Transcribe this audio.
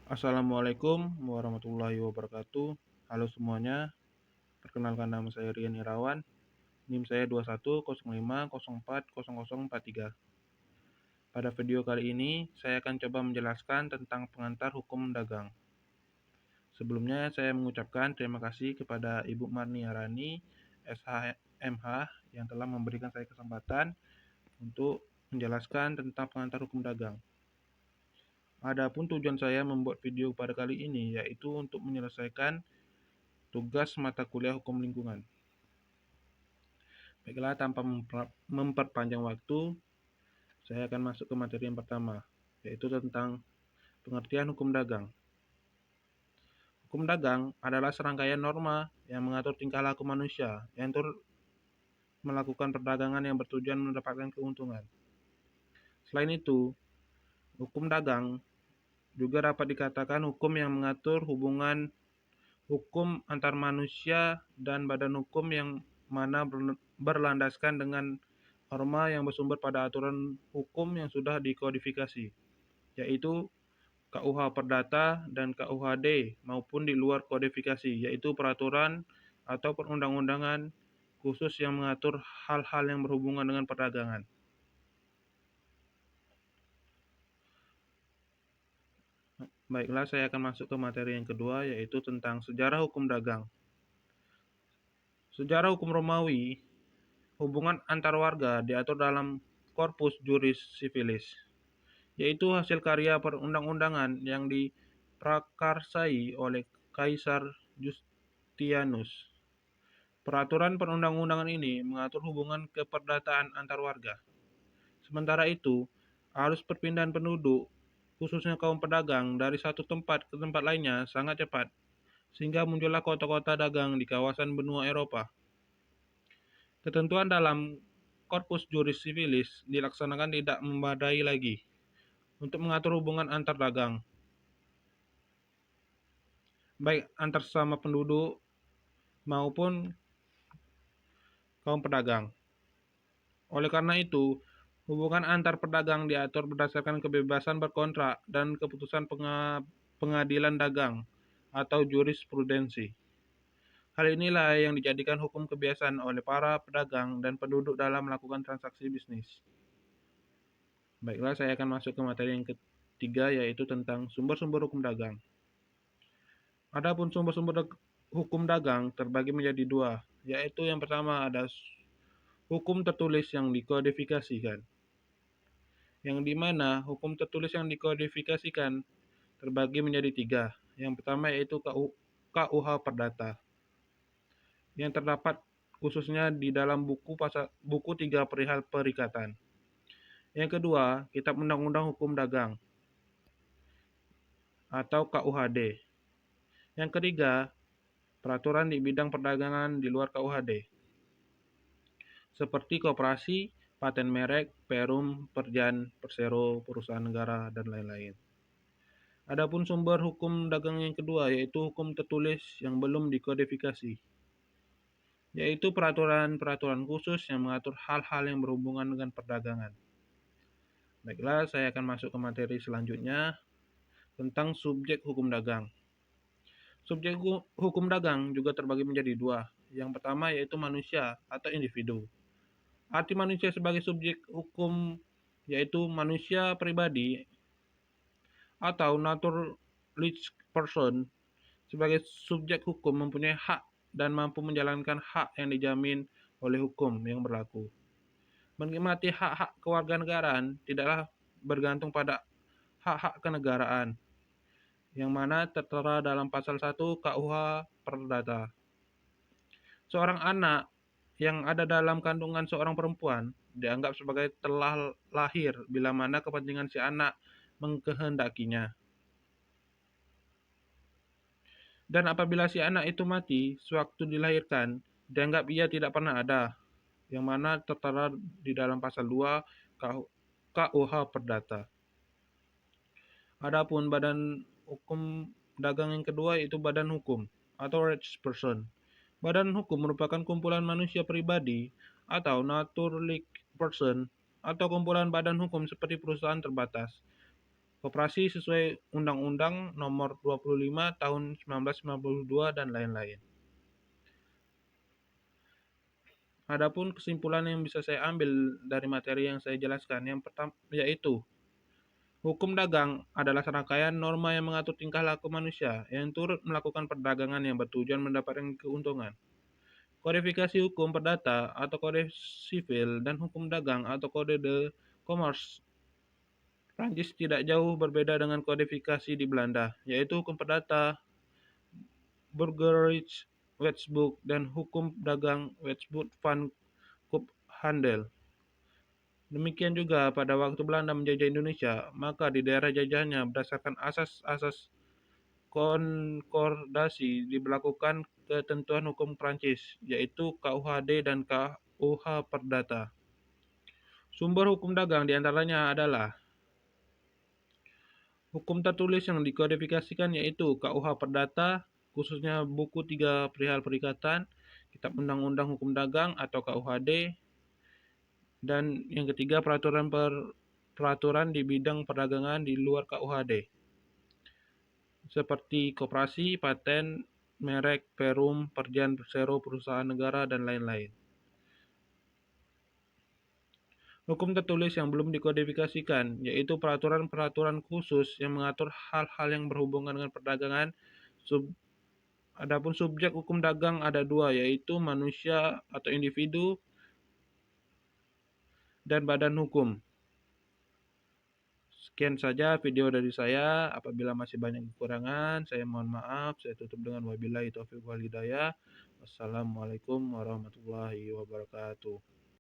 Assalamualaikum warahmatullahi wabarakatuh. Halo semuanya, perkenalkan nama saya Rian Irawan. NIM saya 2105040043. Pada video kali ini, saya akan coba menjelaskan tentang pengantar hukum dagang. Sebelumnya, saya mengucapkan terima kasih kepada Ibu Marniarani, SHMH, yang telah memberikan saya kesempatan untuk menjelaskan tentang pengantar hukum dagang. Adapun tujuan saya membuat video pada kali ini yaitu untuk menyelesaikan tugas mata kuliah hukum lingkungan. Baiklah, tanpa memperpanjang waktu, saya akan masuk ke materi yang pertama, yaitu tentang pengertian hukum dagang. Hukum dagang adalah serangkaian norma yang mengatur tingkah laku manusia yang turut melakukan perdagangan yang bertujuan mendapatkan keuntungan. Selain itu, hukum dagang juga dapat dikatakan hukum yang mengatur hubungan hukum antar manusia dan badan hukum yang mana berlandaskan dengan norma yang bersumber pada aturan hukum yang sudah dikodifikasi, yaitu KUH Perdata dan KUHD, maupun di luar kodifikasi, yaitu peraturan atau perundang-undangan khusus yang mengatur hal-hal yang berhubungan dengan perdagangan. Baiklah, saya akan masuk ke materi yang kedua, yaitu tentang sejarah hukum dagang. Sejarah hukum Romawi, hubungan antar warga diatur dalam Corpus Juris Civilis, yaitu hasil karya perundang-undangan yang diprakarsai oleh Kaisar Justianus. Peraturan perundang-undangan ini mengatur hubungan keperdataan antar warga. Sementara itu, arus perpindahan penduduk, khususnya kaum pedagang, dari satu tempat ke tempat lainnya sangat cepat, sehingga muncullah kota-kota dagang di kawasan benua Eropa. Ketentuan dalam Corpus Juris Civilis dilaksanakan tidak memadai lagi untuk mengatur hubungan antar dagang, baik antar sesama penduduk maupun kaum pedagang. Oleh karena itu, hubungan antar pedagang diatur berdasarkan kebebasan berkontrak dan keputusan pengadilan dagang atau jurisprudensi. Hal inilah yang dijadikan hukum kebiasaan oleh para pedagang dan penduduk dalam melakukan transaksi bisnis. Baiklah, saya akan masuk ke materi yang ketiga, yaitu tentang sumber-sumber hukum dagang. Adapun sumber-sumber hukum dagang terbagi menjadi dua, yaitu yang pertama ada hukum tertulis yang dikodifikasikan, yang dimana hukum tertulis yang dikodifikasikan terbagi menjadi tiga. Yang pertama yaitu KUH Perdata, yang terdapat khususnya di dalam buku 3 perihal perikatan. Yang kedua, Kitab Undang-Undang Hukum Dagang atau KUHD. Yang ketiga, peraturan di bidang perdagangan di luar KUHD, seperti koperasi, paten merek, perum, perjan, persero, perusahaan negara, dan lain-lain. Adapun sumber hukum dagang yang kedua yaitu hukum tertulis yang belum dikodifikasi, yaitu peraturan-peraturan khusus yang mengatur hal-hal yang berhubungan dengan perdagangan. Baiklah, saya akan masuk ke materi selanjutnya tentang subjek hukum dagang. Subjek hukum dagang juga terbagi menjadi dua. Yang pertama yaitu manusia atau individu. Arti manusia sebagai subjek hukum yaitu manusia pribadi atau naturalized person sebagai subjek hukum mempunyai hak dan mampu menjalankan hak yang dijamin oleh hukum yang berlaku. Menikmati hak-hak kewarganegaraan tidaklah bergantung pada hak-hak kenegaraan, yang mana tertera dalam pasal 1 KUH Perdata. Seorang anak yang ada dalam kandungan seorang perempuan dianggap sebagai telah lahir bila mana kepentingan si anak mengkehendakinya. Dan apabila si anak itu mati sewaktu dilahirkan, dianggap ia tidak pernah ada, yang mana tertera di dalam pasal 2 KUH Perdata. Adapun badan hukum dagang yang kedua yaitu badan hukum atau rights person. Badan hukum merupakan kumpulan manusia pribadi atau naturalized person atau kumpulan badan hukum seperti perusahaan terbatas, Koperasi sesuai Undang-Undang Nomor 25 Tahun 1992 dan lain-lain. Adapun kesimpulan yang bisa saya ambil dari materi yang saya jelaskan, yang pertama yaitu hukum dagang adalah serangkaian norma yang mengatur tingkah laku manusia yang turut melakukan perdagangan yang bertujuan mendapatkan keuntungan. Kodifikasi hukum perdata atau kode sivil dan hukum dagang atau kode de commerce Prancis tidak jauh berbeda dengan kodifikasi di Belanda, yaitu hukum perdata Burgerrecht Wetboek dan hukum dagang Wetboek van Koophandel. Demikian juga pada waktu Belanda menjajah Indonesia, maka di daerah jajahnya berdasarkan asas-asas konkordasi diberlakukan ketentuan hukum Prancis, yaitu KUHD dan KUH Perdata. Sumber hukum dagang diantaranya adalah hukum tertulis yang dikodifikasikan yaitu KUH Perdata, khususnya buku 3 perihal perikatan, Kitab Undang-Undang Hukum Dagang atau KUHD, dan yang ketiga peraturan di bidang perdagangan di luar KUHD, seperti koperasi, paten, merek, perum, perjan, persero, perusahaan negara, dan lain-lain. Hukum tertulis yang belum dikodifikasikan, yaitu peraturan-peraturan khusus yang mengatur hal-hal yang berhubungan dengan perdagangan. Adapun subjek hukum dagang ada dua, yaitu manusia atau individu dan badan hukum. Sekian saja video dari saya. Apabila masih banyak kekurangan, saya mohon maaf. Saya tutup dengan wabillahi taufiq wal hidayah. Wassalamualaikum warahmatullahi wabarakatuh.